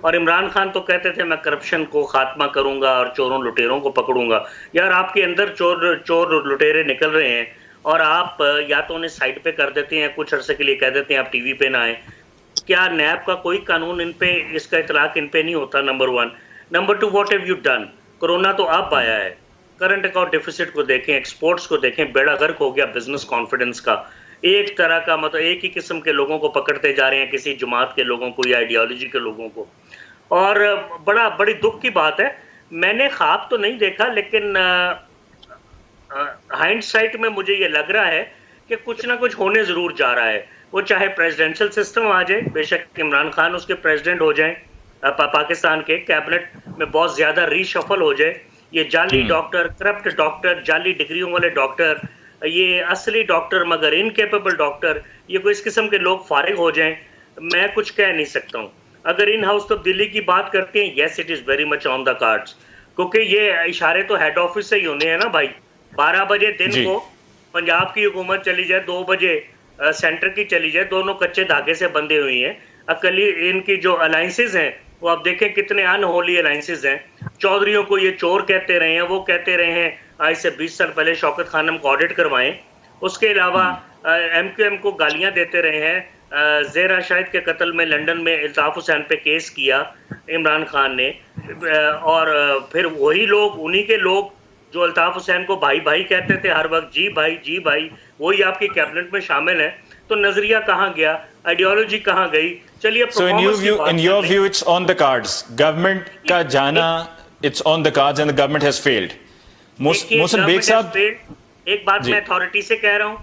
اور عمران خان تو کہتے تھے میں کرپشن کو خاتمہ کروں گا اور چوروں لٹیروں کو پکڑوں گا. یار آپ کے اندر چور لٹیرے نکل رہے ہیں اور آپ یا تو انہیں سائڈ پہ کر دیتے ہیں, کچھ عرصے کے لیے کہہ دیتے ہیں آپ ٹی وی پہ نہ آئیں. کیا نیب کا کوئی قانون ان پہ, اس کا اطلاق ان پہ نہیں ہوتا؟ Number 1. Number 2, what have you done? Corona تو اب آیا ہے, کرنٹ اکاؤنٹ ڈیفیسٹ کو دیکھیں, ایکسپورٹس کو دیکھیں, بیڑا غرق ہو گیا بزنس کانفیڈنس کا. ایک طرح کا مطلب ایک ہی قسم کے لوگوں کو پکڑتے جا رہے ہیں, کسی جماعت کے لوگوں کو یا آئیڈیالوجی کے لوگوں کو. اور بڑی دکھ کی بات ہے, میں نے خواب تو نہیں دیکھا لیکن ہائنڈ سائٹ میں مجھے یہ لگ رہا ہے کہ کچھ نہ کچھ ہونے ضرور جا رہا ہے. وہ چاہے پریزیڈنشل سسٹم آ جائے, بے شک عمران خان اس کے پریزیڈنٹ ہو جائیں, پاکستان کے کیبنٹ میں بہت زیادہ ری شفل ہو جائے, یہ جعلی ڈاکٹر, کرپٹ ڈاکٹر, جعلی ڈگریوں والے ڈاکٹر, یہ اصلی ڈاکٹر مگر انکیپیبل ڈاکٹر, یہ کوئی اس قسم کے لوگ فارغ ہو جائیں, میں کچھ کہہ نہیں سکتا ہوں. اگر ان ہاؤس تبدیلی کی بات کرتے ہیں, yes it is very much on the cards, کیونکہ یہ اشارے تو ہیڈ آفس سے ہی ہونے ہیں نا بھائی. 12 بجے دن کو پنجاب کی حکومت چلی جائے, 2 بجے سینٹر کی چلی جائے, دونوں کچے دھاگے سے بندھے ہوئی ہیں. اقلی ان کی جو الائنسز ہیں وہ آپ دیکھیں کتنے ان ہولی الائنسز ہیں. چودھریوں کو یہ چور کہتے رہے ہیں, وہ کہتے رہے ہیں آج سے 20 سال پہلے شوکت خانم کو آڈٹ کروائیں. اس کے علاوہ ایم کیو ایم کو گالیاں دیتے رہے ہیں. زہرا شاہد کے قتل میں لنڈن میں الطاف حسین پہ کیس کیا عمران خان نے, اور پھر وہی لوگ, انہی کے لوگ جو الطاف حسین کو بھائی بھائی کہتے تھے ہر وقت, جی بھائی جی بھائی, وہی آپ کی کیبنٹ میں شامل ہیں. تو نظریہ کہاں گیا, آئیڈیالوجی کہاں گئی؟ چلیے So in your view it's on the cards, government کا جانا it's on the cards and the government has failed. Mohsin Baig صاحب, ایک بات میں اتھارٹی سے کہہ رہا ہوں,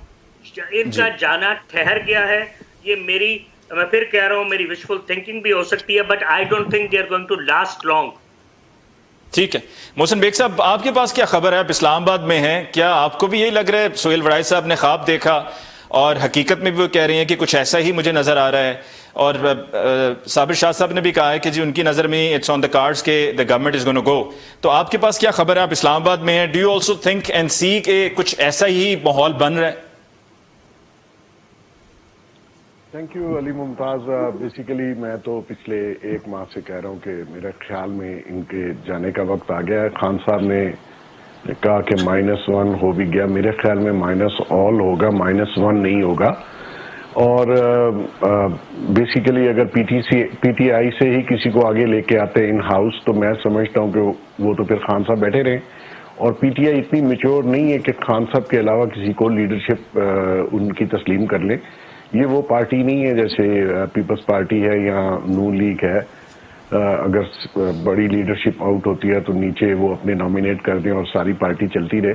ان کا جانا ٹھہر گیا ہے. یہ میں پھر کہہ رہا ہوں, میری وشفل تھنکنگ بھی ہو سکتی ہے, but I don't think they are going to last long. ٹھیک ہے. محسن بیگ صاحب, آپ کے پاس کیا خبر ہے؟ آپ اسلام آباد میں ہیں, کیا آپ کو بھی یہی لگ رہا ہے سہیل وڑائی صاحب نے خواب دیکھا اور حقیقت میں بھی وہ کہہ رہی ہیں کہ کچھ ایسا ہی مجھے نظر آ رہا ہے؟ اور صابر شاہ صاحب نے بھی کہا ہے کہ جی ان کی نظر میں اٹس آن دا کارڈز کہ دا گورنمنٹ از گونا گو. تو آپ کے پاس کیا خبر ہے؟ آپ اسلام آباد میں ہیں, do you also think and see کہ کچھ ایسا ہی ماحول بن رہا ہے؟ Thank you Ali Mumtaz. Basically میں تو پچھلے 1 ماہ سے کہہ رہا ہوں کہ میرے خیال میں ان کے جانے کا وقت آ گیا ہے. خان صاحب نے کہا کہ -1 ہو بھی گیا, میرے خیال میں -all ہوگا, -1 نہیں ہوگا. اور بیسیکلی اگر پی ٹی آئی سے ہی کسی کو آگے لے کے آتے ان ہاؤس, تو میں سمجھتا ہوں کہ وہ تو پھر خان صاحب بیٹھے رہیں. اور پی ٹی آئی اتنی میچور نہیں ہے کہ خان صاحب کے علاوہ کسی کو لیڈرشپ ان کی تسلیم کر لے. یہ وہ پارٹی نہیں ہے جیسے پیپلز پارٹی ہے یا نون لیگ ہے. اگر بڑی لیڈرشپ آؤٹ ہوتی ہے تو نیچے وہ اپنے نامینیٹ کر دیں اور ساری پارٹی چلتی رہے.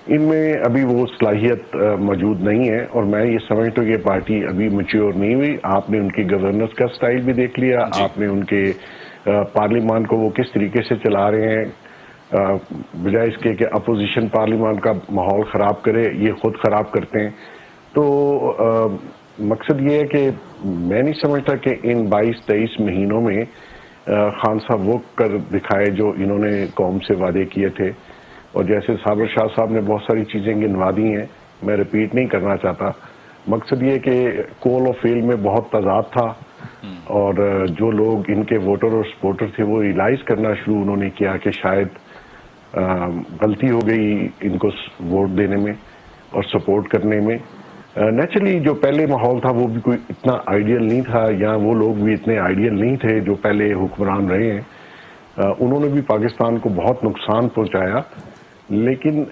ان میں ابھی وہ صلاحیت موجود نہیں ہے, اور میں یہ سمجھتا ہوں کہ پارٹی ابھی میچور نہیں ہوئی. آپ نے ان کی گورننس کا سٹائل بھی دیکھ لیا, آپ نے ان کے پارلیمان کو وہ کس طریقے سے چلا رہے ہیں, بجائے اس کے کہ اپوزیشن پارلیمان کا ماحول خراب کرے, یہ خود خراب کرتے ہیں. تو مقصد یہ ہے کہ میں نہیں سمجھتا کہ ان 22-23 مہینوں میں خان صاحب وہ کر دکھائے جو انہوں نے قوم سے وعدے کیے تھے. اور جیسے صابر شاہ صاحب نے بہت ساری چیزیں گنوا دی ہیں, میں ریپیٹ نہیں کرنا چاہتا. مقصد یہ کہ کول اور فیل میں بہت تضاد تھا, اور جو لوگ ان کے ووٹر اور سپورٹر تھے وہ ریلائز کرنا شروع انہوں نے کیا کہ شاید غلطی ہو گئی ان کو ووٹ دینے میں اور سپورٹ کرنے میں. نیچرلی جو پہلے ماحول تھا وہ بھی کوئی اتنا آئیڈیل نہیں تھا, یا وہ لوگ بھی اتنے آئیڈیل نہیں تھے جو پہلے حکمران رہے ہیں. انہوں نے بھی پاکستان کو بہت نقصان پہنچایا, لیکن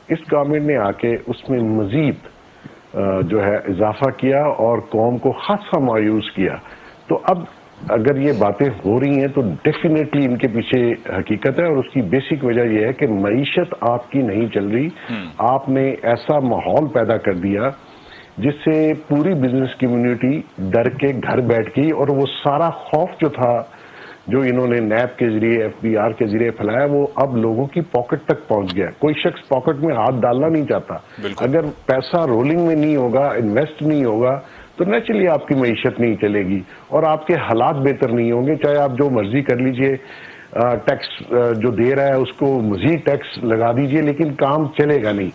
اس گورنمنٹ نے آ کے اس میں مزید جو ہے اضافہ کیا اور قوم کو خاصا مایوس کیا. تو اب اگر یہ باتیں ہو رہی ہیں تو ڈیفینیٹلی ان کے پیچھے حقیقت ہے, اور اس کی بیسک وجہ یہ ہے کہ معیشت آپ کی نہیں چل رہی. آپ نے ایسا ماحول پیدا کر دیا جس سے پوری بزنس کمیونٹی ڈر کے گھر بیٹھ گئی, اور وہ سارا خوف جو تھا جو انہوں نے نیب کے ذریعے FBR کے ذریعے پھیلایا وہ اب لوگوں کی پاکٹ تک پہنچ گیا. کوئی شخص پاکٹ میں ہاتھ ڈالنا نہیں چاہتا. اگر پیسہ رولنگ میں نہیں ہوگا, انویسٹ نہیں ہوگا, تو نیچرلی آپ کی معیشت نہیں چلے گی اور آپ کے حالات بہتر نہیں ہوں گے, چاہے آپ جو مرضی کر لیجئے. ٹیکس جو دے رہا ہے اس کو مزید ٹیکس لگا دیجئے، لیکن کام چلے گا نہیں.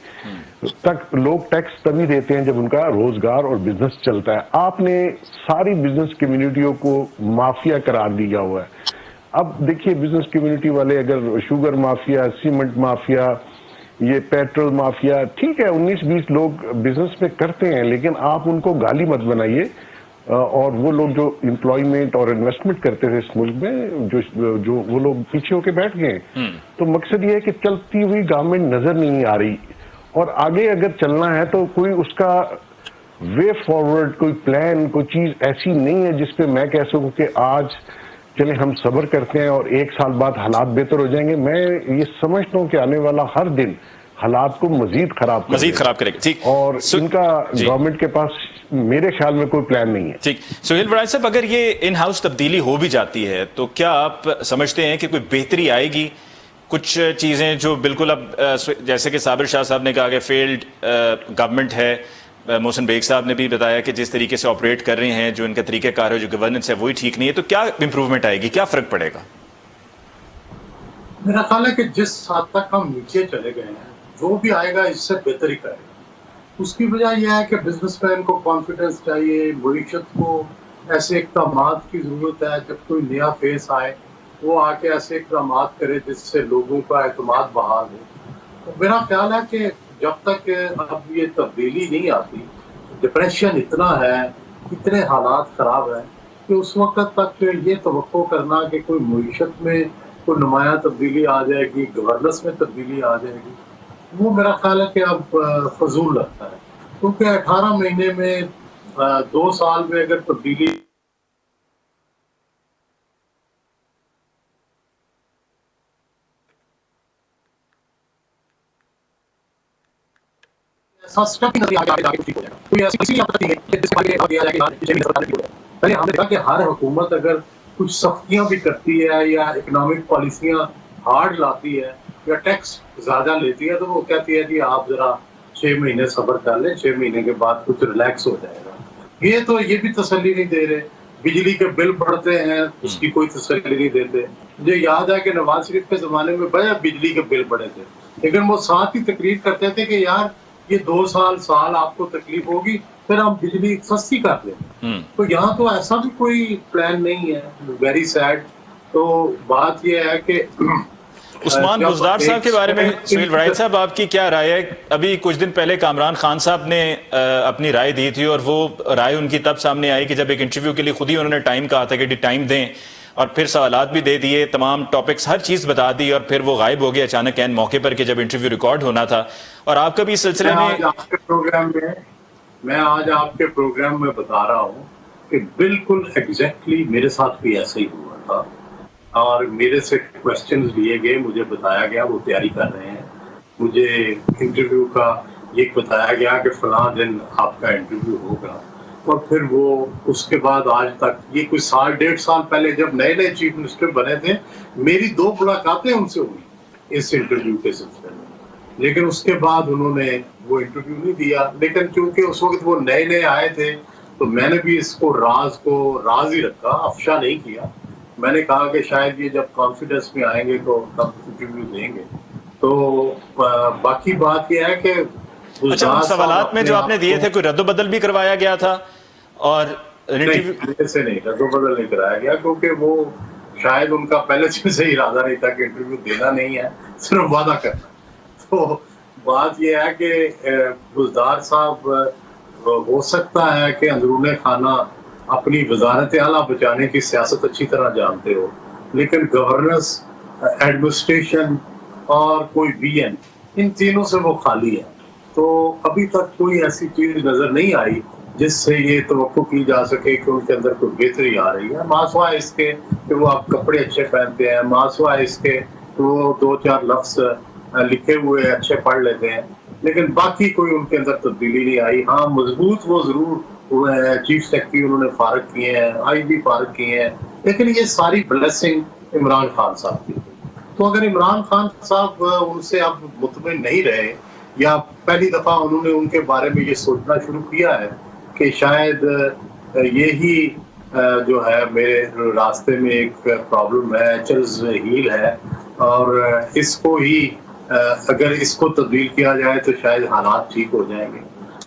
تک لوگ ٹیکس تبھی دیتے ہیں جب ان کا روزگار اور بزنس چلتا ہے. آپ نے ساری بزنس کمیونٹیوں کو مافیا قرار دیا ہوا ہے. اب دیکھیے بزنس کمیونٹی والے اگر شوگر مافیا، سیمنٹ مافیا، یہ پیٹرول مافیا، ٹھیک ہے 19-20 لوگ بزنس میں کرتے ہیں، لیکن آپ ان کو گالی مت بنائیے. اور وہ لوگ جو امپلائمنٹ اور انویسٹمنٹ کرتے تھے اس ملک میں، جو وہ لوگ پیچھے ہو کے بیٹھ گئے. تو مقصد یہ ہے کہ چلتی ہوئی گورنمنٹ نظر نہیں آ رہی، اور آگے اگر چلنا ہے تو کوئی اس کا وے فارورڈ، کوئی پلان، کوئی چیز ایسی نہیں ہے جس پہ میں کہہ سکوں کہ آج چلیں ہم صبر کرتے ہیں اور 1 سال بعد حالات بہتر ہو جائیں گے. میں یہ سمجھتا ہوں کہ آنے والا ہر دن حالات کو مزید خراب کرے گا. ٹھیک، اور ان کا گورنمنٹ کے پاس میرے خیال میں کوئی پلان نہیں ہے. ٹھیک. سہیل وڑائچ صاحب، اگر یہ ان ہاؤس تبدیلی ہو بھی جاتی ہے تو کیا آپ سمجھتے ہیں کہ کوئی بہتری آئے گی؟ کچھ چیزیں جو بالکل اب جیسے کہ صابر شاہ صاحب نے کہا کہ فیلڈ گورنمنٹ ہے، محسن بیگ صاحب نے بھی بتایا کہ جس طریقے سے آپریٹ کر رہے ہیں، جو ان کا طریقہ کار ہے، جو گورننس ہے وہی ٹھیک نہیں ہے، تو کیا امپروومنٹ آئے گی؟ کیا فرق پڑے گا؟ میرا خیال ہے کہ جس حد تک ہم نیچے چلے گئے ہیں، جو بھی آئے گا اس سے بہتر ہی کرے گا. اس کی وجہ یہ ہے کہ بزنس مین کو کانفیڈنس چاہیے، معیشت کو ایسے اقدامات کی ضرورت ہے. جب کوئی نیا فیس آئے وہ آ کے ایسے اقدامات کرے جس سے لوگوں کا اعتماد بحال ہو. تو میرا خیال ہے کہ جب تک اب یہ تبدیلی نہیں آتی، ڈپریشن اتنا ہے، اتنے حالات خراب ہیں کہ اس وقت تک یہ توقع کرنا کہ کوئی معیشت میں کوئی نمایاں تبدیلی آ جائے گی، گورننس میں تبدیلی آ جائے گی، وہ میرا خیال ہے کہ اب فضول لگتا ہے. کیونکہ 18 مہینے میں 2 سال میں اگر تبدیلی پہلے ہم نے کہا کہ ہر حکومت اگر کچھ سختیاں بھی کرتی ہے یا اکنامک پالیسیاں ہارڈ لاتی ہے یا ٹیکس زیادہ لیتی ہے تو وہ کہتی ہے کہ آپ ذرا 6 مہینے صبر کر لیں، 6 مہینے کے بعد کچھ ریلیکس ہو جائے گا. یہ بھی تسلی نہیں دے رہے. بجلی کے بل بڑھتے ہیں، اس کی کوئی تسلی نہیں دیتے. مجھے یاد ہے کہ نواز شریف کے زمانے میں بڑے بجلی کے بل بڑھے تھے، لیکن وہ ساتھ ہی تقریر کرتے تھے کہ یار یہ 2 سال آپ کو تکلیف ہوگی، پھر ہم بجلی سستی کر دیں. تو یہاں تو ایسا بھی کوئی پلان نہیں ہے. Very sad. تو بات یہ ہے کہ عثمان بزدار صاحب کے بارے میں سہیل وڑائچ صاحب آپ کی کیا رائے ہے؟ ابھی کچھ دن پہلے کامران خان صاحب نے اپنی رائے دی تھی، اور وہ رائے ان کی تب سامنے آئی کہ جب ایک انٹرویو کے لیے خود ہی انہوں نے ٹائم کہا تھا کہ ٹائم دیں، اور پھر سوالات بھی دے دیے، تمام ٹاپکس ہر چیز بتا دی، اور پھر وہ غائب ہو گئے اچانک عین موقع پر کہ جب انٹرویو ریکارڈ ہونا تھا. اور آپ کا بھی اس سلسلے میں آج آپ کے پروگرام میں بتا رہا ہوں کہ بالکل ایگزیکٹلی میرے ساتھ بھی ایسا ہی ہوا تھا، اور میرے سے کوشچنز لیے گئے، مجھے بتایا گیا وہ تیاری کر رہے ہیں. مجھے انٹرویو کا یہ بتایا گیا کہ فلاں دن آپ کا انٹرویو ہوگا، اور پھر وہ اس کے بعد آج تک یہ کوئی 1.5 سال پہلے جب نئے نئے چیف منسٹر بنے تھے، میری 2 ملاقاتیں ان سے ہوئی اس انٹرویو کے سلسلے میں، لیکن اس کے بعد انہوں نے وہ انٹرویو نہیں دیا. لیکن چونکہ اس وقت وہ نئے نئے آئے تھے تو میں نے بھی اس کو راز ہی رکھا، افشا نہیں کیا. میں نے کہا کہ شاید یہ جب کانفیڈنس میں آئیں گے تو تب انٹرویو دیں گے. تو باقی بات یہ ہے کہ اچھا، سوالات میں جو آپ نے دیے تھے کوئی رد و بدل بھی کروایا گیا تھا؟ اور سے نہیں رد و بدل نہیں کرایا گیا، کیونکہ وہ شاید ان کا پہلے سے ہی ارادہ نہیں تھا کہ انٹرویو دینا نہیں ہے، صرف وعدہ کرنا. تو بات یہ ہے کہ بزدار صاحب ہو سکتا ہے کہ اندرون خانہ اپنی وزارت اعلیٰ بچانے کی سیاست اچھی طرح جانتے ہو، لیکن گورننس، ایڈمنسٹریشن اور کوئی وی این، ان تینوں سے وہ خالی ہے. تو ابھی تک کوئی ایسی چیز نظر نہیں آئی جس سے یہ توقع کی جا سکے کہ ان کے اندر کوئی بہتری آ رہی ہے. ماسوائے اس کے کہ وہ آپ کپڑے اچھے پہنتے ہیں، ماسوائے اس کے کہ وہ 2-4 لفظ لکھے ہوئے اچھے پڑھ لیتے ہیں، لیکن باقی کوئی ان کے اندر تبدیلی نہیں آئی. ہاں مضبوط وہ ضرور ہوئے ہیں، چیف سیکرٹری انہوں نے فارغ کیے ہیں، آئی بی فارغ کیے ہیں، لیکن یہ ساری بلیسنگ عمران خان صاحب کی. تو اگر عمران خان صاحب ان سے اب مطمئن نہیں رہے، یا پہلی دفعہ انہوں نے ان کے بارے میں یہ سوچنا شروع کیا ہے کہ شاید یہی جو ہے میرے راستے میں ایک پرابلم ہے، ایچلز ہیل ہے، اور اس کو ہی اگر اس کو تبدیل کیا جائے تو شاید حالات ٹھیک ہو جائیں گے.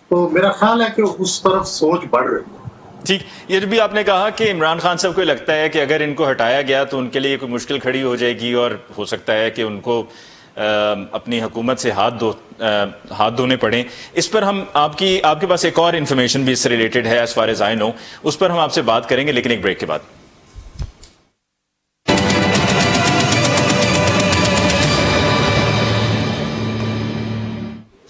تو میرا خیال ہے کہ اس طرف سوچ بڑھ رہی ہے. ٹھیک، یہ جو بھی آپ نے کہا کہ عمران خان صاحب کو لگتا ہے کہ اگر ان کو ہٹایا گیا تو ان کے لیے کوئی مشکل کھڑی ہو جائے گی اور ہو سکتا ہے کہ ان کو اپنی حکومت سے ہاتھ دھونے پڑیں. اس پر ہم آپ کے پاس ایک اور انفارمیشن بھی اس سے ریلیٹڈ ہے ایز فار ایز آئی نو، اس پر ہم آپ سے بات کریں گے لیکن ایک بریک کے بعد.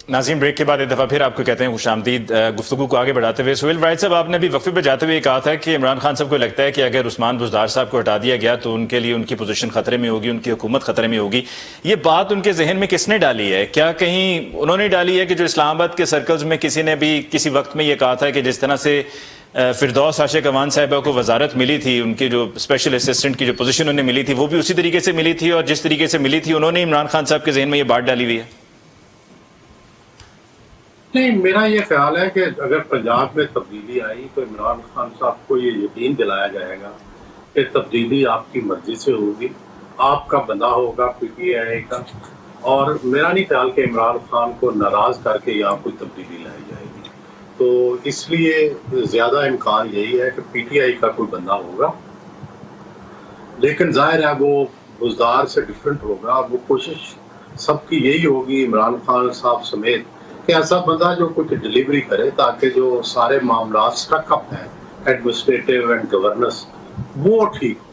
ناظرین، بریک کے بعد ایک دفعہ پھر آپ کو کہتے ہیں خوش آمدید. گفتگو کو آگے بڑھاتے ہوئے سہیل وائد صاحب، آپ نے بھی وقفے پہ جاتے ہوئے کہا تھا کہ عمران خان صاحب کو لگتا ہے کہ اگر عثمان بزدار صاحب کو ہٹا دیا گیا تو ان کے لیے ان کی پوزیشن خطرے میں ہوگی، ان کی حکومت خطرے میں ہوگی. یہ بات ان کے ذہن میں کس نے ڈالی ہے؟ کیا کہیں انہوں نے ڈالی ہے کہ جو اسلام آباد کے سرکلز میں کسی نے بھی کسی وقت میں یہ کہا تھا کہ جس طرح سے فردوس عاشق اوان صاحبہ کو وزارت ملی تھی، ان کی جو اسپیشل اسسٹنٹ کی جو پوزیشن انہیں ملی تھی وہ بھی اسی طریقے سے ملی تھی، اور جس طریقے سے ملی تھی انہوں نے عمران خان صاحب کے ذہن میں یہ بات ڈالی ہوئی ہے؟ نہیں، میرا یہ خیال ہے کہ اگر پنجاب میں تبدیلی آئی تو عمران خان صاحب کو یہ یقین دلایا جائے گا کہ تبدیلی آپ کی مرضی سے ہوگی، آپ کا بندہ ہوگا پی ٹی آئی کا، اور میرا نہیں خیال کہ عمران خان کو ناراض کر کے یہاں کوئی تبدیلی لائی جائے گی. تو اس لیے زیادہ امکان یہی ہے کہ پی ٹی آئی کا کوئی بندہ ہوگا، لیکن ظاہر ہے وہ بزدار سے ڈفرینٹ ہوگا. وہ کوشش سب کی یہی ہوگی عمران خان صاحب سمیت کہ ایسا بندہ جو کچھ ڈلیوری کرے تاکہ جو سارے معاملات سٹک اپ ہیں ایڈمنسٹریٹو اینڈ گورننس وہ ٹھیک ہو.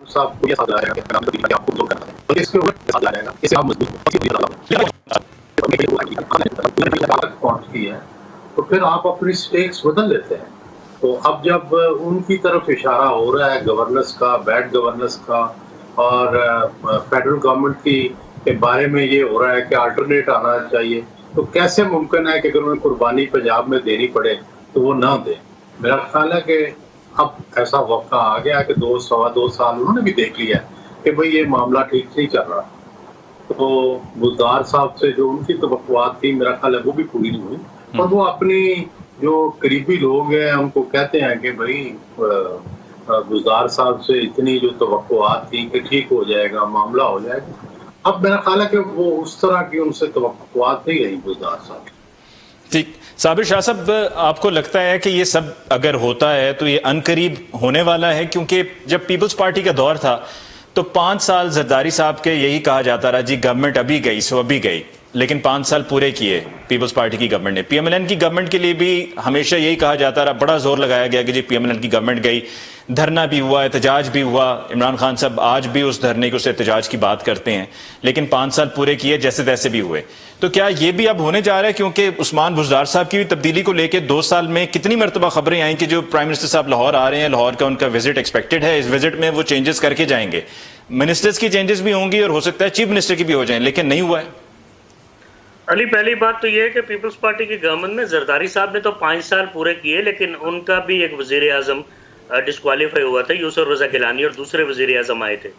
صاحب کو یہ ساتھ لائے گا کہ آپ کو دور کرنا ہے، بلکہ اس کے اوپر ساتھ لائے گا اس سے آپ مضبوط کی ہے تو پھر آپ اپنی سٹیکس بدل لیتے ہیں. تو اب جب ان کی طرف اشارہ ہو رہا ہے گورننس کا، بیڈ گورننس کا، اور فیڈرل گورنمنٹ کی کے بارے میں یہ ہو رہا ہے کہ آلٹرنیٹ آنا چاہیے، تو کیسے ممکن ہے کہ اگر انہیں قربانی پنجاب میں دینی پڑے تو وہ نہ دیں؟ میرا خیال ہے کہ اب ایسا وقت آ گیا کہ 2 سال انہوں نے بھی دیکھ لیا کہ بھئی یہ معاملہ ٹھیک نہیں چل رہا. تو بزدار صاحب سے جو ان کی توقعات تھی میرا خیال ہے وہ بھی پوری نہیں ہوئی، اور وہ اپنی جو قریبی لوگ ہیں ان کو کہتے ہیں کہ بھئی بزدار صاحب سے اتنی جو توقعات تھی کہ ٹھیک ہو جائے گا، معاملہ ہو جائے گا. اب میرا خیال ہے کہ وہ اس طرح کی ان سے توقعات نہیں رہی بزدار صاحب. ٹھیک. صابر شاہ صاحب، آپ کو لگتا ہے کہ یہ سب اگر ہوتا ہے تو یہ عنقریب ہونے والا ہے؟ کیونکہ جب پیپلز پارٹی کا دور تھا تو 5 سال زرداری صاحب کے یہی کہا جاتا رہا جی گورنمنٹ ابھی گئی سو ابھی گئی، لیکن 5 سال پورے کیے پیپلز پارٹی کی گورنمنٹ نے. پی ایم ایل این کی گورنمنٹ کے لیے بھی ہمیشہ یہی کہا جاتا رہا، بڑا زور لگایا گیا کہ جی پی ایم ایل این کی گورنمنٹ گئی، دھرنا بھی ہوا، احتجاج بھی ہوا. عمران خان صاحب آج بھی اس دھرنے کو، اس احتجاج کی بات کرتے ہیں، لیکن 5 سال پورے کیے جیسے تیسے بھی ہوئے. تو کیا یہ بھی اب ہونے جا رہا ہے؟ کیونکہ عثمان بزدار صاحب کی بھی تبدیلی کو لے کے 2 سال میں کتنی مرتبہ خبریں آئیں کہ جو پرائم منسٹر صاحب لاہور آ رہے ہیں، لاہور کا ان کا وزٹ ایکسپیکٹڈ ہے، اس وزٹ میں وہ چینجز کر کے جائیں گے، منسٹرز کی چینجز بھی ہوں گی اور ہو سکتا ہے چیف منسٹر کی بھی ہو جائیں، لیکن نہیں ہوا ہے. علی، پہلی بات تو یہ ہے کہ پیپلز پارٹی کی گورنمنٹ میں زرداری صاحب نے تو 5 سال پورے کیے، لیکن ان کا بھی ایک وزیر اعظم ڈسکوالیفائی ہوا تھا، یوسف رضا گیلانی، اور دوسرے وزیر اعظم آئے تھے.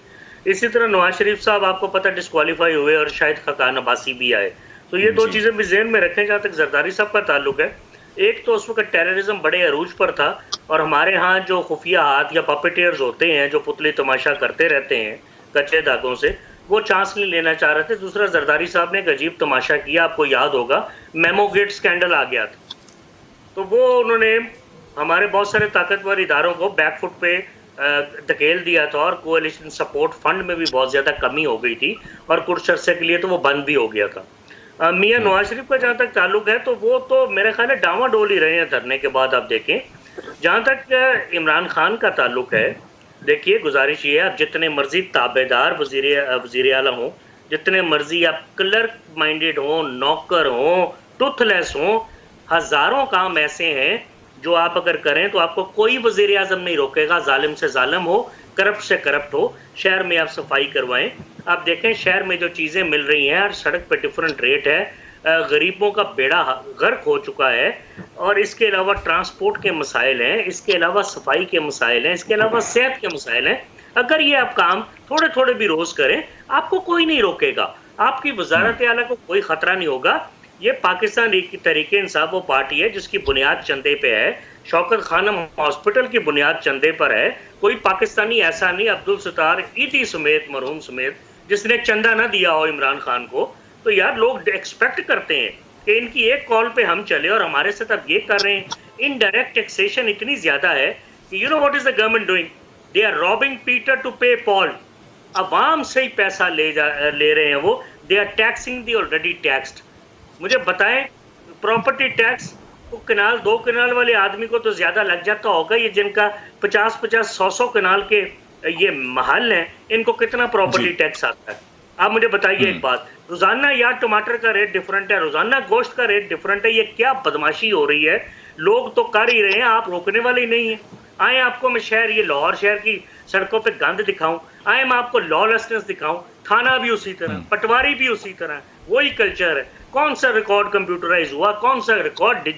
اسی طرح نواز شریف صاحب آپ کو پتہ ڈسکوالیفائی ہوئے، اور شاہد خاقان عباسی بھی آئے. تو یہ 2 چیزیں بھی ذہن میں رکھیں جہاں تک زرداری صاحب کا تعلق ہے. ایک تو اس وقت ٹیررزم بڑے عروج پر تھا، اور ہمارے ہاں جو خفیہ ہاتھ یا پپیٹیئرز ہوتے ہیں جو پتلی تماشا کرتے رہتے ہیں کچے دھاگوں سے، وہ چانس نہیں لینا چاہ رہے تھے. دوسرا، زرداری صاحب نے ایک عجیب تماشا کیا، آپ کو یاد ہوگا میمو گیٹ سکینڈل آ گیا تھا، تو وہ انہوں نے ہمارے بہت سارے طاقتور اداروں کو بیک فٹ پہ دھکیل دیا تھا، اور کوalition سپورٹ فنڈ میں بھی بہت زیادہ کمی ہو گئی تھی، اور کچھ عرصے کے لیے تو وہ بند بھی ہو گیا تھا. میاں نواز شریف کا جہاں تک تعلق ہے تو وہ تو میرے خیال ہے ڈاواں ڈول ہی رہے ہیں دھرنے کے بعد. آپ دیکھیں جہاں تک عمران خان کا تعلق ہے، دیکھیے گزارش یہ ہے، آپ جتنے مرضی تابع دار وزیر اعلیٰ ہوں، جتنے مرضی آپ کلرک مائنڈیڈ ہوں، نوکر ہوں، ٹوتھ لیس ہوں، ہزاروں کام ایسے ہیں جو آپ اگر کریں تو آپ کو کوئی وزیر اعظم نہیں روکے گا، ظالم سے ظالم ہو، کرپٹ سے کرپٹ ہو، شہر میں آپ صفائی کروائیں. آپ دیکھیں شہر میں جو چیزیں مل رہی ہیں ہر سڑک پہ ڈفرنٹ ریٹ ہے، غریبوں کا بیڑا غرق ہو چکا ہے. اور اس کے علاوہ ٹرانسپورٹ کے مسائل ہیں، اس کے علاوہ صفائی کے مسائل ہیں، اس کے علاوہ صحت کے مسائل ہیں. اگر یہ آپ کام تھوڑے تھوڑے بھی روز کریں آپ کو کوئی نہیں روکے گا، آپ کی وزارت اعلیٰ کو کوئی خطرہ نہیں ہوگا. یہ پاکستان تحریک انصاف وہ پارٹی ہے جس کی بنیاد چندے پہ ہے. شوکت خانم ہاسپٹل کی بنیاد چندے پر ہے. کوئی پاکستانی ایسا نہیں عبدالستار ایٹی سمیت مرحوم سمیت جس نے چندہ نہ دیا ہو عمران خان کو. تو یار لوگ ایکسپیکٹ کرتے ہیں کہ ان کی ایک کال پہ ہم چلے اور ہمارے ساتھ اب یہ کر رہے ہیں. انڈائریکٹ ٹیکسیشن اتنی زیادہ ہے کہ you know what is the government doing? They are robbing Peter to pay Paul. عوام سے ہی پیسہ لے رہے ہیں وہ. They are taxing the already taxed. مجھے بتائیں پراپرٹی ٹیکس کنال 2 کنال والے آدمی کو تو زیادہ لگ جاتا ہوگا، یہ جن کا 50-100 کنال کے یہ محل ہیں ان کو کتنا پراپرٹی ٹیکس آتا ہے؟ آپ مجھے بتائیے ایک بات. روزانہ یار ٹماٹر کا ریٹ ڈیفرنٹ ہے، روزانہ گوشت کا ریٹ ڈیفرنٹ ہے. یہ کیا بدماشی ہو رہی ہے؟ لوگ تو کر ہی رہے ہیں، آپ روکنے والے ہی نہیں ہیں. آئیں آپ کو میں یہ لاہور شہر کی سڑکوں پہ گند دکھاؤں، آئیں میں آپ کو لا لیسنس دکھاؤں. تھانہ بھی اسی طرح، پٹواری بھی اسی طرح، وہی کلچر ہے. کون سا ریکارڈ کمپیوٹرائز ہوا، کون سا ریکارڈ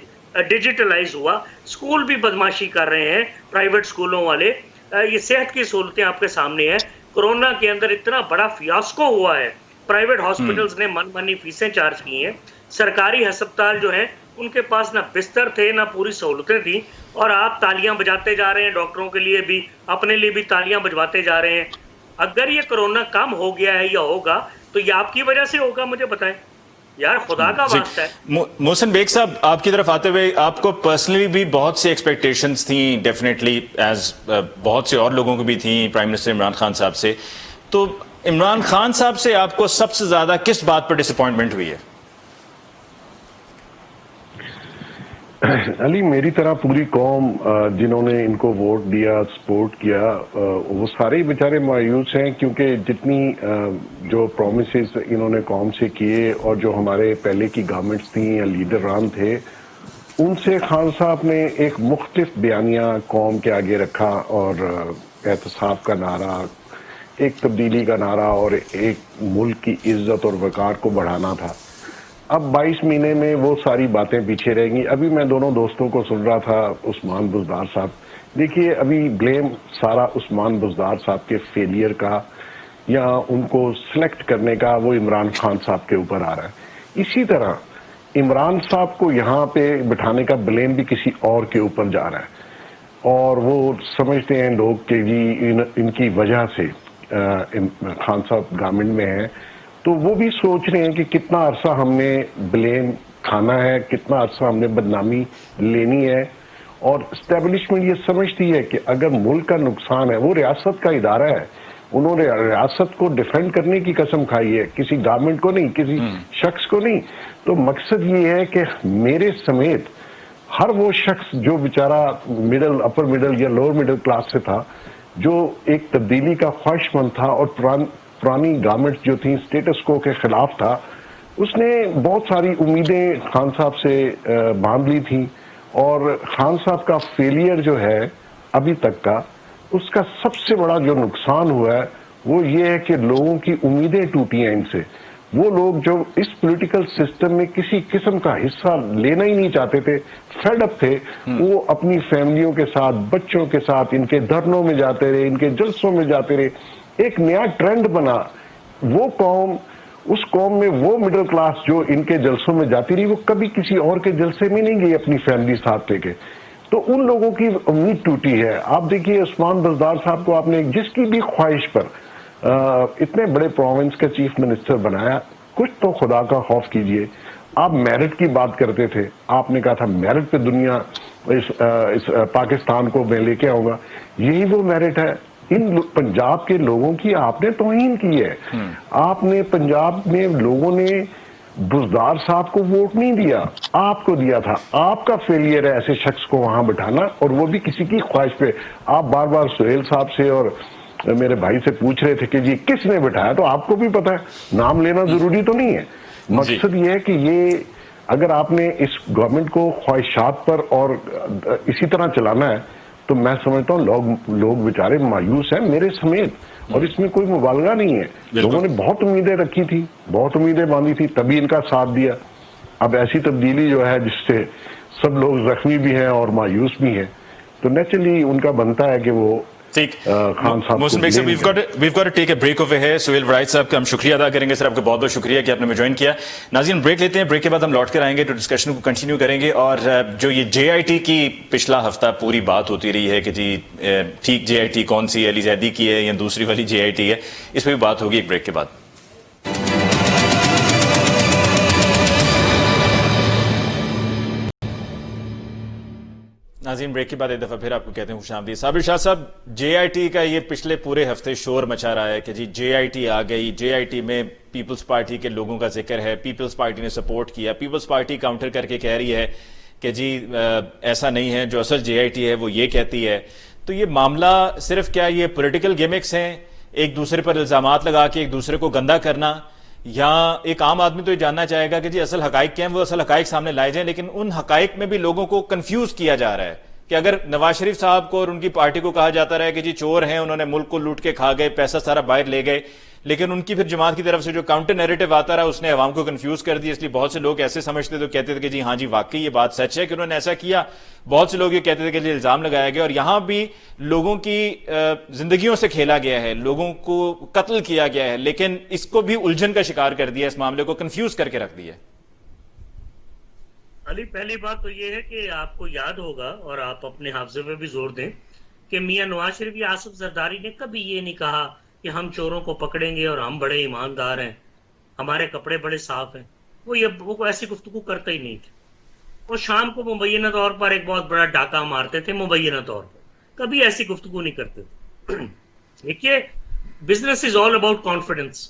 ڈیجیٹلائز ہوا؟ اسکول بھی بدماشی کر رہے ہیں پرائیویٹ اسکولوں والے. یہ صحت کی سہولتیں آپ کے سامنے ہیں. کورونا کے اندر اتنا بڑا فیاسکو ہوا ہے، پرائیویٹ ہاسپٹلز نے من مانی فیسیں چارج کی ہیں. سرکاری ہسپتال جو ہیں ان کے پاس نہ بستر تھے نہ پوری سہولتیں تھیں، اور آپ تالیاں بجاتے جا رہے ہیں، ڈاکٹروں کے لیے بھی اپنے لیے بھی تالیاں بجواتے جا رہے ہیں. اگر یہ کورونا کم ہو گیا ہے یا ہوگا تو یہ آپ کی وجہ سے ہوگا. مجھے بتائیں یار، خدا کا واسطہ ہے. محسن بیگ صاحب آپ کی طرف آتے ہوئے، آپ کو پرسنلی بھی بہت سی ایکسپیکٹیشنز تھیں ڈیفینیٹلی، ایز بہت سے اور لوگوں کو بھی تھیں پرائم منسٹر عمران خان صاحب سے. تو عمران خان صاحب سے آپ کو سب سے زیادہ کس بات پر ڈس اپوائنٹمنٹ ہوئی ہے؟ علی، میری طرح پوری قوم جنہوں نے ان کو ووٹ دیا، سپورٹ کیا، وہ سارے بیچارے مایوس ہیں، کیونکہ جتنی جو پرومسز انہوں نے قوم سے کیے اور جو ہمارے پہلے کی گورنمنٹس تھیں یا لیڈران تھے ان سے خان صاحب نے ایک مختلف بیانیہ قوم کے آگے رکھا، اور احتساب کا نعرہ، ایک تبدیلی کا نعرہ، اور ایک ملک کی عزت اور وقار کو بڑھانا تھا. اب 22 مہینے میں وہ ساری باتیں پیچھے رہیں گی. ابھی میں دونوں دوستوں کو سن رہا تھا، عثمان بزدار صاحب. دیکھیے ابھی بلیم سارا عثمان بزدار صاحب کے فیلئر کا یا ان کو سلیکٹ کرنے کا وہ عمران خان صاحب کے اوپر آ رہا ہے. اسی طرح عمران صاحب کو یہاں پہ بٹھانے کا بلیم بھی کسی اور کے اوپر جا رہا ہے، اور وہ سمجھتے ہیں لوگ کہ جی ان کی وجہ سے خان صاحب گورنمنٹ میں ہیں، تو وہ بھی سوچ رہے ہیں کہ کتنا عرصہ ہم نے بلیم کھانا ہے، کتنا عرصہ ہم نے بدنامی لینی ہے. اور اسٹیبلشمنٹ یہ سمجھتی ہے کہ اگر ملک کا نقصان ہے، وہ ریاست کا ادارہ ہے، انہوں نے ریاست کو ڈیفینڈ کرنے کی قسم کھائی ہے، کسی گورنمنٹ کو نہیں، کسی شخص کو نہیں. تو مقصد یہ ہے کہ میرے سمیت ہر وہ شخص جو بیچارہ مڈل، اپر مڈل یا لوور مڈل کلاس سے تھا، جو ایک تبدیلی کا خواہش مند تھا اور پرانی گورنمنٹ جو تھیں اسٹیٹس کو کے خلاف تھا، اس نے بہت ساری امیدیں خان صاحب سے باندھ لی تھیں. اور خان صاحب کا فیلئر جو ہے ابھی تک کا، اس کا سب سے بڑا جو نقصان ہوا ہے وہ یہ ہے کہ لوگوں کی امیدیں ٹوٹی ہیں ان سے. وہ لوگ جو اس پولیٹیکل سسٹم میں کسی قسم کا حصہ لینا ہی نہیں چاہتے تھے، فیڈ اپ تھے، وہ اپنی فیملیوں کے ساتھ، بچوں کے ساتھ ان کے دھرنوں میں جاتے رہے، ان کے جلسوں میں جاتے رہے. ایک نیا ٹرینڈ بنا. وہ قوم، اس قوم میں وہ مڈل کلاس جو ان کے جلسوں میں جاتی رہی، وہ کبھی کسی اور کے جلسے میں نہیں گئی اپنی فیملی ساتھ لے کے. تو ان لوگوں کی امید ٹوٹی ہے. آپ دیکھیے عثمان بزدار صاحب کو آپ نے جس کی بھی خواہش پر اتنے بڑے پروونس کا چیف منسٹر بنایا، کچھ تو خدا کا خوف کیجئے. آپ میرٹ کی بات کرتے تھے، آپ نے کہا تھا میرٹ پہ دنیا اس پاکستان کو میں لے کے آؤں گا. یہی وہ میرٹ ہے. ان پنجاب کے لوگوں کی آپ نے توہین کی ہے. آپ نے پنجاب میں لوگوں نے بزدار صاحب کو ووٹ نہیں دیا، آپ کو دیا تھا. آپ کا فیلئر ہے ایسے شخص کو وہاں بٹھانا، اور وہ بھی کسی کی خواہش پہ. آپ بار بار سہیل صاحب سے اور میرے بھائی سے پوچھ رہے تھے کہ جی کس نے بٹھایا، تو آپ کو بھی پتا ہے، نام لینا ضروری تو نہیں ہے. مقصد یہ ہے کہ یہ اگر آپ نے اس گورنمنٹ کو خواہشات پر اور اسی طرح چلانا ہے تو میں سمجھتا ہوں لوگ بیچارے مایوس ہیں میرے سمیت, اور اس میں کوئی مبالغہ نہیں ہے. لوگوں نے بہت امیدیں رکھی تھی, بہت امیدیں باندھی تھی, تبھی ان کا ساتھ دیا. اب ایسی تبدیلی جو ہے جس سے سب لوگ زخمی بھی ہیں اور مایوس بھی ہیں, تو نیچرلی ان کا بنتا ہے کہ وہ ٹھیک. خان صاحب محسن بیگ صاحب, we've got to take a break over here. Sohail Warraich صاحب کا ہم شکریہ ادا کریں گے. سر آپ کا بہت بہت شکریہ کہ آپ نے ہمیں جوائن کیا. ناظرین بریک لیتے ہیں, بریک کے بعد ہم لوٹ کر آئیں گے تو ڈسکشن کو کنٹینیو کریں گے. اور جو یہ جے آئی ٹی کی پچھلا ہفتہ پوری بات ہوتی رہی ہے کہ جی ٹھیک جے آئی ٹی کون سی ہے, علی زیدی کی ہے یا دوسری والی جے آئی ٹی ہے, اس پہ بھی بات ہوگی ایک بریک کے بعد. ناظرین بریک کے بعد ایک دفعہ پھر آپ کو کہتے ہیں خوش آمدید. صابر شاہ صاحب, جے آئی ٹی کا یہ پچھلے پورے ہفتے شور مچا رہا ہے کہ جی جے آئی ٹی آ گئی, جے آئی ٹی میں پیپلز پارٹی کے لوگوں کا ذکر ہے, پیپلز پارٹی نے سپورٹ کیا, پیپلز پارٹی کاؤنٹر کر کے کہہ رہی ہے کہ جی ایسا نہیں ہے, جو اصل جے آئی ٹی ہے وہ یہ کہتی ہے. تو یہ معاملہ صرف کیا یہ پولیٹیکل گیمکس ہیں, ایک دوسرے پر الزامات لگا کے ایک دوسرے کو گندا کرنا, یا ایک عام آدمی تو یہ جاننا چاہے گا کہ جی اصل حقائق کیا ہیں, وہ اصل حقائق سامنے لائے جائیں, لیکن ان حقائق میں بھی لوگوں کو کنفیوز کیا جا رہا ہے کہ اگر نواز شریف صاحب کو اور ان کی پارٹی کو کہا جاتا رہا کہ جی چور ہیں, انہوں نے ملک کو لوٹ کے کھا گئے, پیسہ سارا باہر لے گئے, لیکن ان کی پھر جماعت کی طرف سے جو کاؤنٹر نیریٹو آتا رہا اس نے عوام کو کنفیوز کر دیا. اس لیے بہت سے لوگ ایسے سمجھتے تو کہتے تھے کہ جی ہاں جی واقعی یہ بات سچ ہے کہ انہوں نے ایسا کیا. بہت سے لوگ یہ کہتے تھے کہ جی الزام لگایا گیا, اور یہاں بھی لوگوں کی زندگیوں سے کھیلا گیا ہے, لوگوں کو قتل کیا گیا ہے, لیکن اس کو بھی الجھن کا شکار کر دیا, اس معاملے کو کنفیوز کر کے رکھ دیا. علی, پہلی بات تو یہ ہے کہ آپ کو یاد ہوگا اور آپ اپنے حافظے پہ بھی زور دیں کہ میاں نواز شریف یا آصف زرداری نے کبھی یہ نہیں کہا کہ ہم چوروں کو پکڑیں گے اور ہم بڑے ایماندار ہیں, ہمارے کپڑے بڑے صاف ہیں. وہ ایسی گفتگو کرتا ہی نہیں تھے. وہ شام کو مبینہ طور پر ایک بہت بڑا ڈاکہ مارتے تھے, مبینہ طور پر کبھی ایسی گفتگو نہیں کرتے تھے. دیکھیے, business is all about confidence,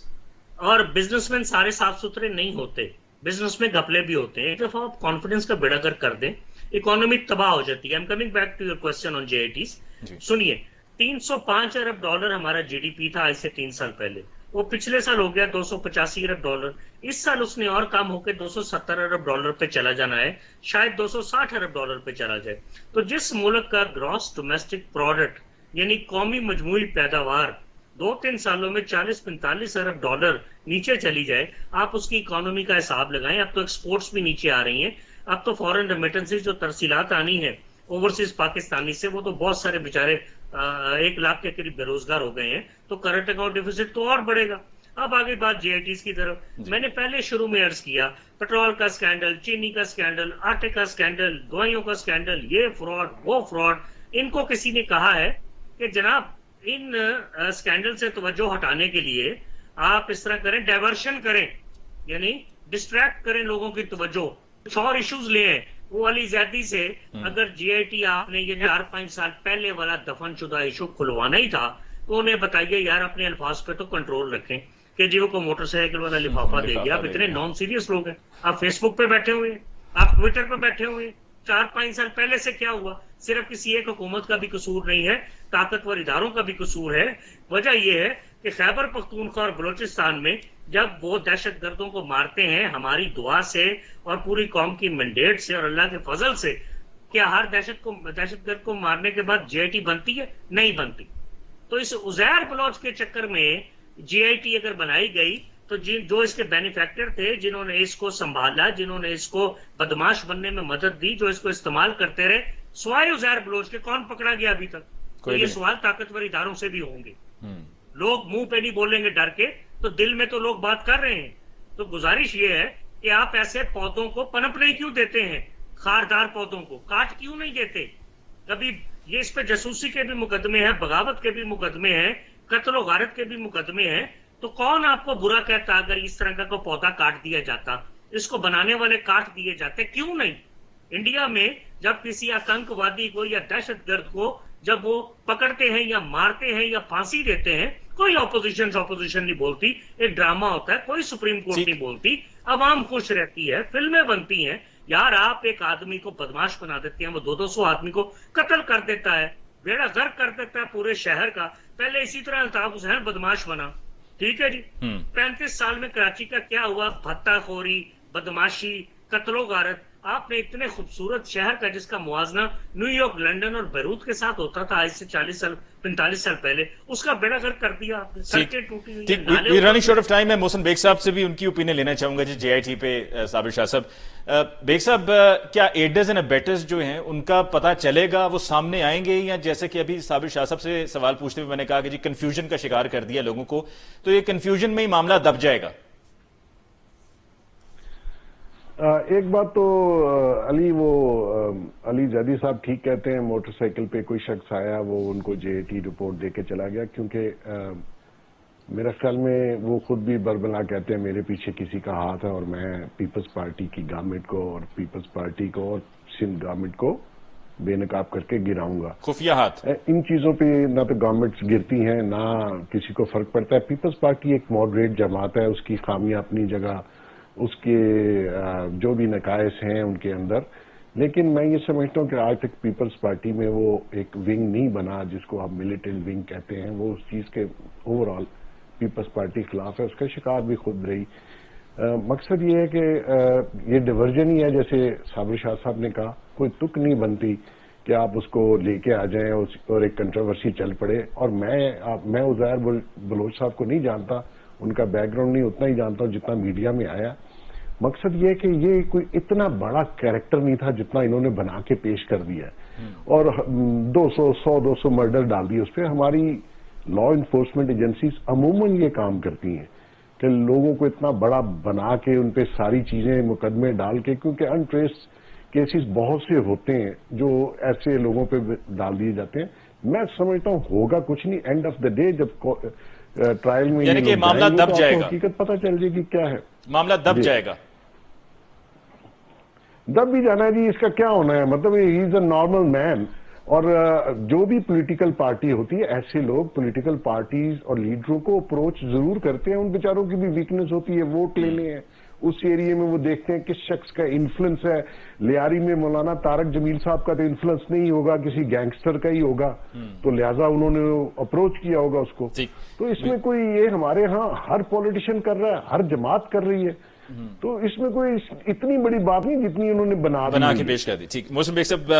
اور بزنس مین سارے صاف ستھرے نہیں ہوتے, بزنس میں گھپلے بھی ہوتے ہیں. ایک دفعہ آپ کانفیڈنس کا بیڑا گر کر دیں, اکانومی تباہ ہو جاتی ہے. I'm coming back to your question on JITs. سنیے, 305 ارب ڈالر ہمارا جی ڈی پی تھا آج سے 3 سال پہلے, وہ پچھلے سال ہو گیا 285 ارب ڈالر. اس سال اس نے اور کام ہو کے 270 ارب ڈالر پہ چلا جانا ہے, شاید 260 ارب ڈالر پہ چلا جائے. تو جس ملک کا گراس ڈومیسٹک پروڈکٹ یعنی قومی مجموعی پیداوار 2-3 سالوں میں 40-45 ارب ڈالر نیچے چلی جائے, آپ اس کی اکانومی کا حساب لگائیں. اب تو ایکسپورٹس بھی نیچے آ رہی ہیں, اب تو فورن ریمیٹنسز جو ترسیلات آنی ہے اوورسیز پاکستانی سے, وہ تو بہت سارے بیچارے 1 لاکھ کے قریب بے روزگار ہو گئے ہیں, تو کرنٹ اکاؤنٹ ڈیفیسٹ تو اور بڑھے گا. اب آگے بات جے آئی ٹیز کی طرف. میں نے پہلے شروع میں عرض کیا, پیٹرول کا سکینڈل, چینی کا سکینڈل, آٹے کا سکینڈل, دوائیوں کا سکینڈل, یہ فراڈ وہ فراڈ. ان کو کسی نے کہا ہے کہ جناب ان سکینڈل سے توجہ ہٹانے کے لیے آپ اس طرح کریں, ڈائیورشن کریں, یعنی ڈسٹریکٹ کریں لوگوں کی توجہ, کچھ اور ایشوز لے آئیں. وہ علی زیدی سے اگر جی آئی ٹی آپ نے یہ 4-5 سال پہلے والا دفن شدہ ایشو کھلوانا ہی تھا تو انہیں بتائیے یار اپنے الفاظ پہ تو کنٹرول رکھیں کہ جی وہ کو موٹر سائیکل والا لفافہ دے گیا. آپ اتنے نان سیریس لوگ ہیں, آپ فیس بک پہ بیٹھے ہوئے ہیں, آپ ٹویٹر پہ بیٹھے ہوئے ہیں. 4-5 سال پہلے سے کیا ہوا؟ صرف کسی ایک حکومت کا بھی قصور نہیں ہے, طاقتور اداروں کا بھی قصور ہے. وجہ یہ ہے کہ خیبر پختونخوا اور بلوچستان میں جب وہ دہشت گردوں کو مارتے ہیں ہماری دعا سے اور پوری قوم کی مینڈیٹ سے اور اللہ کے فضل سے, کیا ہر دہشت گرد کو مارنے کے بعد جے آئی ٹی بنتی ہے؟ نہیں بنتی. تو اس عزیر بلوچ کے چکر میں جے آئی ٹی اگر بنائی گئی تو جو اس کے بینیفیکٹر تھے, جنہوں نے اس کو سنبھالا, جنہوں نے اس کو بدماش بننے میں مدد دی, جو اس کو استعمال کرتے رہے, سوائے عزیر بلوچ کے کون پکڑا گیا ابھی تک؟ تو یہ سوال طاقتور اداروں سے بھی ہوں گے. لوگ منہ پہ نہیں بولیں گے ڈر کے, تو دل میں تو لوگ بات کر رہے ہیں. تو گزارش یہ ہے کہ آپ ایسے پودوں کو پنپنے کیوں دیتے ہیں, خاردار پودوں کو کاٹ کیوں نہیں دیتے؟ کبھی یہ اس پہ جاسوسی کے بھی مقدمے ہیں, بغاوت کے بھی مقدمے ہیں, قتل و غارت کے بھی مقدمے ہیں. تو کون آپ کو برا کہتا اگر اس طرح کا کوئی پودا کاٹ دیا جاتا, اس کو بنانے والے کاٹ دیے جاتے؟ کیوں نہیں؟ انڈیا میں جب کسی آتنک وادی کو یا دہشت گرد کو جب وہ پکڑتے ہیں یا مارتے ہیں یا پھانسی دیتے ہیں, کوئی اپوزیشن نہیں بولتی, ایک ڈرامہ ہوتا ہے, کوئی سپریم کورٹ نہیں بولتی, عوام خوش رہتی ہے, فلمیں بنتی ہیں. یار آپ ایک آدمی کو بدماش بنا دیتے ہیں, وہ 200 آدمی کو قتل کر دیتا ہے, بیڑا غرق کر دیتا ہے پورے شہر کا. پہلے اسی طرح الطاف حسین بدماش بنا, ٹھیک ہے جی. 35 سال میں کراچی کا کیا ہوا؟ بھتہ خوری, بدماشی, قتل و غارت. آپ نے اتنے خوبصورت شہر کا جس کا موازنہ نیو یارک، لنڈن اور بیروت کے ساتھ ہوتا تھا آج سے 45 سال پہلے، اس کا بیڑا غرق کر دیا آپ نے. سڑکیں ٹوٹی ہوئی ہیں، نالے رننگ شارٹ آف ٹائم ہے. محسن بیگ صاحب سے بھی ان کی اوپینین لینا چاہوں گا جی جے آئی ٹی پہ. صابر شاہ صاحب، بیگ صاحب کیا ایڈرز اینڈ بیٹرز جو ہیں ان کا پتہ چلے گا، وہ سامنے آئیں گے، یا جیسے کہ ابھی صابر شاہ صاحب سے سوال پوچھتے ہوئے میں نے کہا کہ جی کنفیوژن کا شکار کر دیا لوگوں کو، تو یہ کنفیوژن میں ہی معاملہ دب جائے گا؟ ایک بات تو علی زیدی صاحب ٹھیک کہتے ہیں، موٹر سائیکل پہ کوئی شخص آیا، وہ ان کو جے ٹی رپورٹ دے کے چلا گیا، کیونکہ میرا خیال میں وہ خود بھی بربلا کہتے ہیں میرے پیچھے کسی کا ہاتھ ہے اور میں پیپلز پارٹی کی گورنمنٹ کو اور پیپلز پارٹی کو اور سندھ گورنمنٹ کو بے نقاب کر کے گراؤں گا. خفیہ ہاتھ. ان چیزوں پہ نہ تو گورنمنٹس گرتی ہیں نہ کسی کو فرق پڑتا ہے. پیپلز پارٹی ایک ماڈریٹ جماعت ہے، اس کی خامیاں اپنی جگہ، اس کے جو بھی نقائص ہیں ان کے اندر، لیکن میں یہ سمجھتا ہوں کہ آج تک پیپلز پارٹی میں وہ ایک ونگ نہیں بنا جس کو آپ ملیٹنٹ ونگ کہتے ہیں. وہ اس چیز کے اوور آل پیپلز پارٹی خلاف ہے، اس کا شکار بھی خود رہی. مقصد یہ ہے کہ یہ ڈیورژن ہی ہے، جیسے صابر شاہ صاحب نے کہا، کوئی تک نہیں بنتی کہ آپ اس کو لے کے آ جائیں اور ایک کنٹروورسی چل پڑے. اور میں عزیر بلوچ صاحب کو نہیں جانتا، ان کا بیک گراؤنڈ نہیں اتنا ہی جانتا ہوں جتنا میڈیا میں آیا. مقصد یہ ہے کہ یہ کوئی اتنا بڑا کیریکٹر نہیں تھا جتنا انہوں نے بنا کے پیش کر دیا اور 200 مرڈر ڈال دیے اس پہ. ہماری لا انفورسمنٹ ایجنسیز عموماً یہ کام کرتی ہیں کہ لوگوں کو اتنا بڑا بنا کے ان پہ ساری چیزیں مقدمے ڈال کے، کیونکہ انٹریس کیسز بہت سے ہوتے ہیں جو ایسے لوگوں پہ ڈال دیے جاتے ہیں. میں سمجھتا ہوں ہوگا کچھ نہیں. اینڈ آف دا ڈے جب ٹرائل میں یعنی کہ معاملہ دب جائے گا، حقیقت پتہ چل جائے گی کیا ہے. معاملہ دب جائے گا، دب بھی جانا ہے جی. اس کا کیا ہونا ہے؟ مطلب ہی از اے نارمل مین. اور جو بھی پولیٹیکل پارٹی ہوتی ہے، ایسے لوگ پولیٹیکل پارٹیز اور لیڈروں کو اپروچ ضرور کرتے ہیں. ان بیچاروں کی بھی ویکنس ہوتی ہے، ووٹ لینے ہیں اس ایریے میں. وہ دیکھتے ہیں کس شخص کا انفلوئنس ہے. لیاری میں مولانا طارق جمیل صاحب کا تو انفلوئنس نہیں ہوگا، کسی گینگسٹر کا ہی ہوگا، تو لہٰذا انہوں نے اپروچ کیا ہوگا اس کو. تو اس میں کوئی یہ ہمارے ہاں ہر پولیٹیشین کر رہا ہے، ہر جماعت کر رہی ہے، تو اس میں کوئی اتنی بڑی بات نہیں جتنی انہوں نے بنا کے پیش کر دی. ٹھیک، Mohsin Baig Sahib,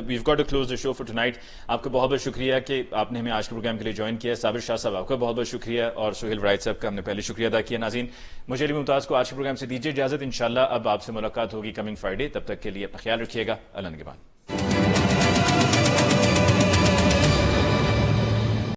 we've got to close the show for tonight. آپ کا بہت بہت شکریہ کہ آپ نے ہمیں آج کے پروگرام کے لیے جوائن کیا. صابر شاہ صاحب آپ کا بہت بہت شکریہ، اور سہیل ورائد صاحب کا ہم نے پہلے شکریہ ادا کیا. ناظرین، مجھے علی ممتاز کو آج کے پروگرام سے دیجیے اجازت. انشاءاللہ اب آپ سے ملاقات ہوگی کمنگ فرائیڈے. تب تک کے لیے اپنا خیال رکھیے گا. اللہ نگہبان.